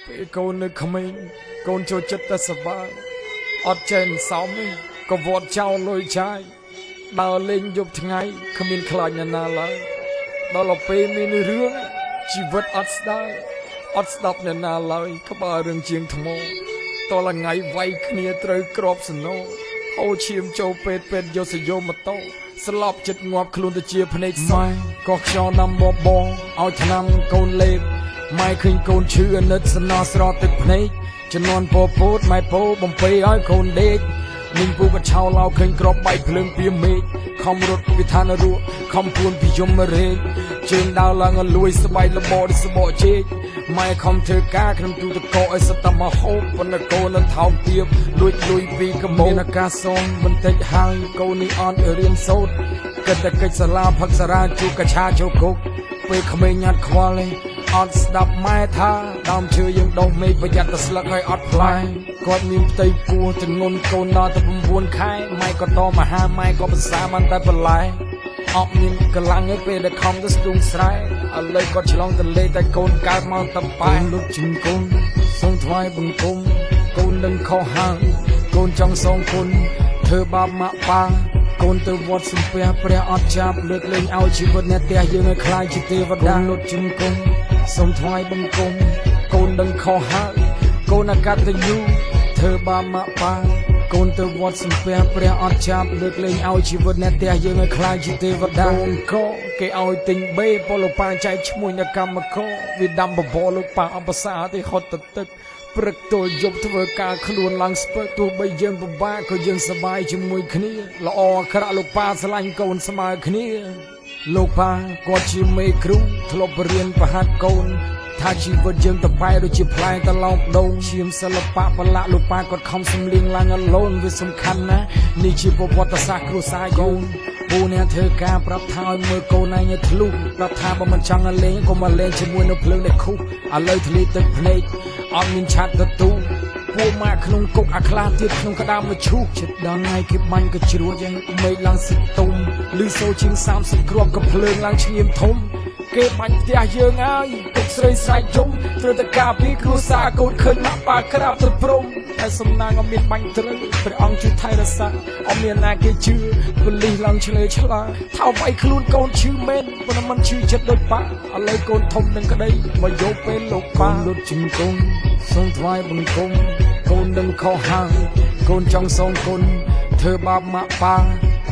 ពេលកូននៅក្មេងកូនចូលចិត្តតែសប្បាយអត់ចេះសំទេក៏វត្តចោលលុយចាយដើរលេងយប់ថ្ងៃគ្មានខ្លាចអ្នកណាឡើយដល់ពេលមានរឿងជីវិតអត់ស្ដាយអត់ស្ដាប់អ្នកណាឡើយក្បាលរឿងជាងថ្មតលថ្ងៃវាយគ្នាត្រូវក្របសណោអូឈាមចូលពេទ្យយកសយោម៉ូតូស្លាប់ចិត្តងាប់ខ្លួនទៅជាភ្នែកម៉ែក៏ខ្យល់ដាំបបងឲ្យឆ្នាំកូនលេបម៉ែឃើញកូនឈឺអាណិតស្នោស្រត់ទឹកភ្នែកជំនន់ពពោតម៉ែពោបំពេឲ្យកូនដេកមីងពូក៏ឆោឡោឃើញក្របបែកភ្លើងពីមេឃខំរត់ពីឋានរੂខំពួនពីយមរេកជើងដើរឡើងឲ្យលួយស្បែកលបដូចសបកជែកម៉ែខំធ្វើការក្នុងទូតកោឲ្យសត្វតែមកហូបប៉ុន្តែកូននៅថោកទៀបលួចពីកមោមានអាកាសសូមបន្តិចហើយកូននេះអត់រៀនសូត្រគិតតែកិច្ចសាលាផឹកសារ៉ាជួកឆាចូលគុកពេលក្មេងញ៉ាត់ខ្វល់ឯងអត់ស្ដាប់ម៉ែថាដើមឈើយើងដុះមេឃប្រយ័ត្នតែស្លឹកឲ្យអត់ផ្លែគាត់មានផ្ទៃពោះចងន់កូនដល់តែ9ខែម៉ែក៏តមហាម៉ែក៏ភាសាបានតែបន្លែអត់មានកម្លាំងឯពេលដែលខំទៅស្ទូងស្រែឥឡូវគាត់ឆ្លងទន្លេតែកូនកើតមកតែប៉ែលោកជិញកូនសូមថ្វាយបង្គំកូននឹងខុសហើយកូនចង់សងគុណធ្វើបាបម៉ាក់ប៉ាកូនទៅវត្តសំពះព្រះអត់ចាប់លើកលែងឲ្យជីវិតអ្នកផ្ទះយើងឲ្យខ្លាចជាទេវតាលោកជិញកូនសូមថ្វាយបង្គំកូននឹងខុសហើយកូនអកតញ្ញូធ្វើបាបម៉ាក់ប៉ាកូនទៅវត្តសំពះព្រះអត់ចាប់លើកលែងឲ្យជីវិតអ្នកផ្ទះយើងឲ្យខ្លាចជាទេវតាកូនក៏គេឲ្យទិញបេពលលោកប៉ាចែកឈ្មោះអ្នកកម្មករវាដាំបបរលោកប៉ាអបសាទេហត់ទៅទឹកព្រឹកទល់យប់ធ្វើការខ្លួនឡើងស្ពើទោះបីយើងពិបាកក៏យើងសប្បាយជាមួយគ្នាល្អអាក្រក់លោកប៉ាស្រឡាញ់កូនស្មើគ្នាលោកប៉ាគាត់ជាមេគ្រូធ្លាប់រៀនប្រហាត់កូនថាជីវិតយើងតបែដូចជាផ្លែតឡោកដូងឈាមសិល្បៈប្រឡាក់លោកប៉ាគាត់ខំសំលៀងឡើងអឡូនវាសំខាន់ណាស់នេះជាប្រវត្តិសាស្ត្រគ្រួសារកូនពូអ្នកធ្វើការប្រាប់ថាឲ្យមើលកូនឯងឲ្យធ្លុះប្រាប់ថាបើមិនចង់ឲ្យលេងក៏មកលេងជាមួយនៅភ្លើងដែលខុសឥឡូវធ្លាទឹកភ្នែកអត់មានឆាត់ទៅទូពួកម៉ាក់ក្នុងគុកអាខ្លះទៀតក្នុងក្តាមមឈូសចិត្តដល់ថ្ងៃគេបាញ់ក៏ជ្រួចយ៉ាងមេឃឡើងសិតទុំលឺសូរជាង30គ្រាប់ក៏ភ្លើងឡើងឈ្ងៀមធំគេបាញ់ផ្ទះយើងហើយពុកស្រីស្រែកយំត្រូវតែការពីគ្រួសារកូនឃើញម៉ាក់ប៉ាក្រាបទៅព្រំតែសំណាងអត់មានបាញ់ត្រូវព្រះអង្គជួយថែរក្សាអត់មានណាគេជឿប៉ូលីសឡើងឆ្លើយឆ្លាថាវាយខ្លួនកូនឈឺមែនប៉ុន្តែមិនឈឺចិត្តដូចប៉ាឥឡូវកូនធំនឹងក្តីមកយកពេលលោកប៉ាលុតជង្គង់សូមថ្វាយបង្គំកូននឹងខុសហើយកូនចង់សងគុណធ្វើបាបម៉ាក់ប៉ា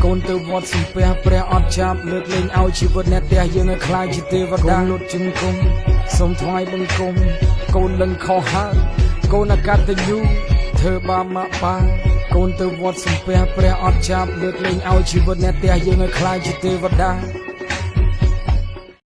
កូនទៅវត្តសំពះព្រះអត់ចាប់លើកលែងឲ្យជីវិតអ្នកផ្ទះយើងឲ្យខ្លាចជាទេវតាលុតជង្គង់សូមថ្វាយបង្គំកូននឹងខុសហើយកូនអកតញ្ញូធ្វើបាបម៉ាក់ប៉ាកូនទៅវត្តសំពះព្រះអត់ចាប់លើកលែងឲ្យជីវិតអ្នកផ្ទះយើងឲ្យខ្លាចជាទេវតា